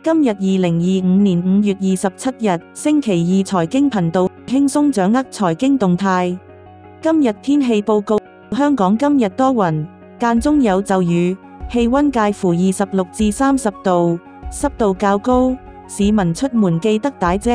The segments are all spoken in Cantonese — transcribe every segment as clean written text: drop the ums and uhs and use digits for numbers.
今日2025年5月27日，星期二財經頻道，輕鬆掌握財經動態。今日天氣報告，香港今日多雲，間中有驟雨，氣溫介乎26至30度，濕度較高，市民出門記得帶遮。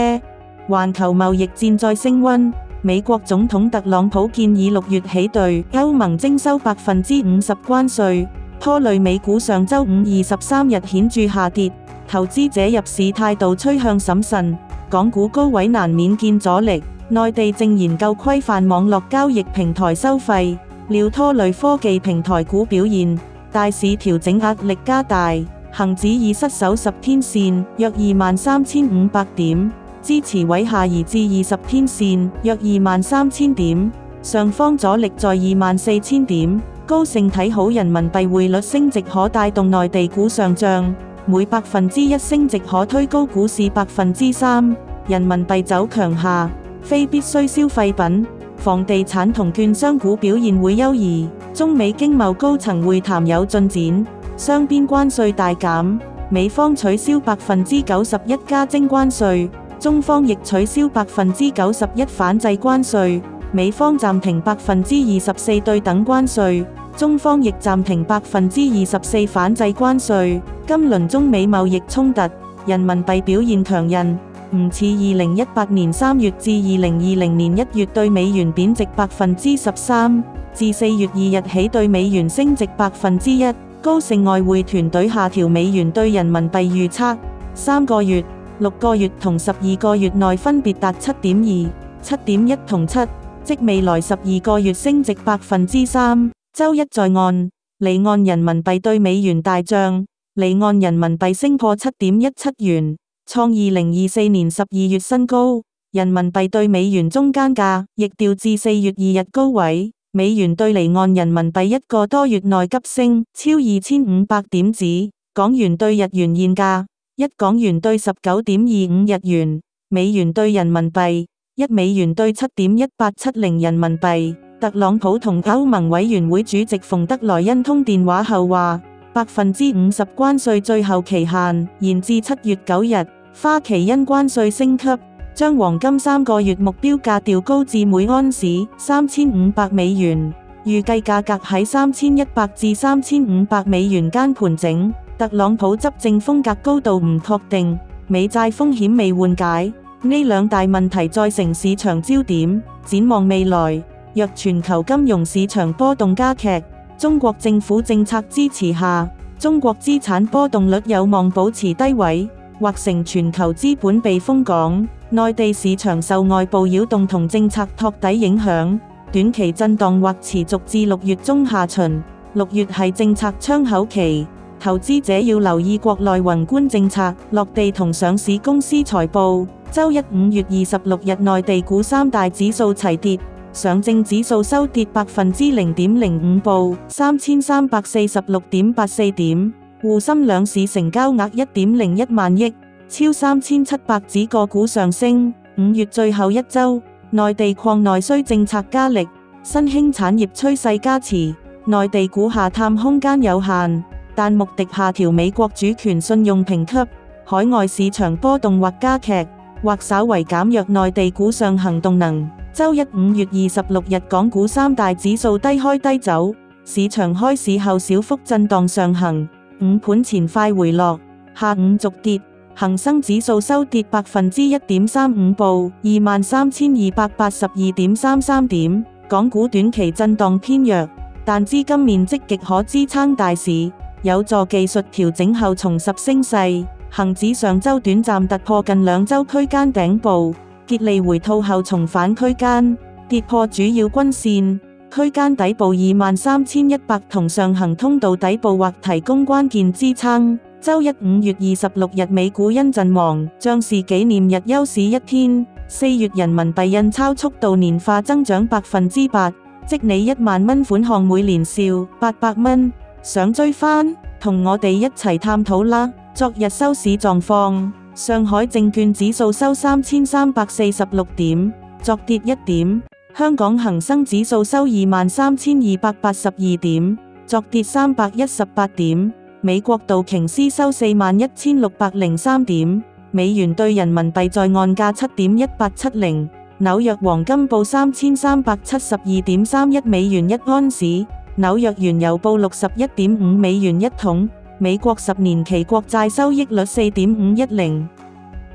環球貿易戰再升溫，美國總統特朗普建議6月起對歐盟徵收50%關稅，拖累美股上週五23日顯著下跌。投資者入市態度趨向審慎，港股高位難免見阻力。內地正研究規範網絡交易平台收費，料拖累科技平台股表現，大市調整壓力加大。恒指已失守10天線，約23,500點，支持位下移至20天線，約23,000點，上方阻力在24,000點。高盛睇好人民幣匯率升值可帶動內地股上漲。每1%升值可推高股市3%，人民幣走強下，非必需消費品、房地產同券商股表現會優異。中美經貿高層會談有進展，雙邊關稅大減，美方取消91%加徵關稅，中方亦取消91%反制關稅，美方暫停24%對等關稅。中方亦暫停24%反制關稅。今輪中美貿易衝突，人民幣表現強韌，唔似2018年3月至2020年1月對美元貶值13%，自4月2日起對美元升值1%。高盛外匯團隊下調美元對人民幣預測，3個月、6個月同12個月內分別達7.2、7.1同7，即未來12個月升值3%。周一在岸、離岸人民幣對美元大漲，離岸人民幣升破7.17元，創2024年12月新高。人民幣對美元中間價亦掉至4月2日高位，美元對離岸人民幣1個多月內急升，超2500點子。港元對日元現價：1港元對19.25日元，美元對人民幣1美元對7.1870人民幣。特朗普同歐盟委員會主席馮德萊恩通電話後話，50%關稅最後期限延至7月9日。花旗因關稅升級，將黃金3個月目標價調高至每盎司3500美元，預計價格喺3100至3500美元間盤整。特朗普執政風格高度唔確定，美債風險未緩解，呢兩大問題再成市場焦點。展望未來，若全球金融市場波動加劇，中國政府政策支持下，中國資產波動率有望保持低位，或成全球資本避風港。內地市場受外部擾動同政策托底影響，短期震盪或持續至6月中下旬。6月係政策窗口期，投資者要留意國內宏觀政策落地同上市公司財報。周一5月26日內地股三大指數齊跌。上證指數收跌0.05%，報3346.84點。滬深兩市成交額1.01萬億，超3700指個股上升。5月最後一周，內地礦內需政策加力，新興產業趨勢加持，內地股下探空間有限。但穆迪下調美國主權信用評級，海外市場波動或加劇，或稍為減弱內地股上行動能。周一5月26日港股三大指數低開低走，市場開市後小幅震盪上行，午盤前快回落，下午續跌，恒生指數收跌1.35%，報23,282.33點。港股短期震盪偏弱，但資金面積極可支撐大市，有助技術調整後重拾升勢。恒指上周短暫突破近2周區間頂部，竭力回吐後重返區間，跌破主要均線，區間底部23,100同上行通道底部或提供關鍵支撐。周一5月26日美股因陣亡將士紀念日休市一天。4月人民幣印鈔速度年化增長8%，即你1萬蚊款項每年少800蚊。想追返？同我哋一齊探討啦。昨日收市狀況。上海證券指數收3346點，昨跌1點；香港恒生指數收23,282點，昨跌318點。美國道瓊斯收41,603點，美元兌人民幣在岸價7.1870，紐約黃金報3372.31美元一盎司，紐約原油報61.5美元一桶，美國10年期國債收益率4.510。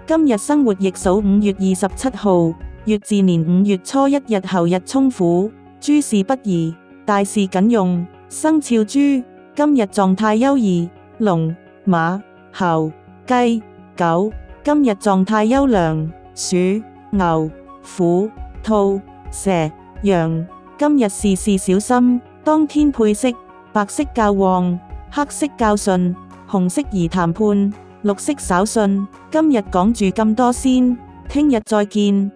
今日生活逆數5月27號，乙巳年5月初1日後日沖虎，諸事不宜，大事謹用。生肖豬，今日狀態優異，龍、馬、猴、雞、狗，今日狀態優良，鼠、牛、虎、兔、蛇、羊，今日事事小心，當天配色，白色較旺，黑色較順，紅色宜談判，綠色稍遜。今日講住咁多先，聽日再見。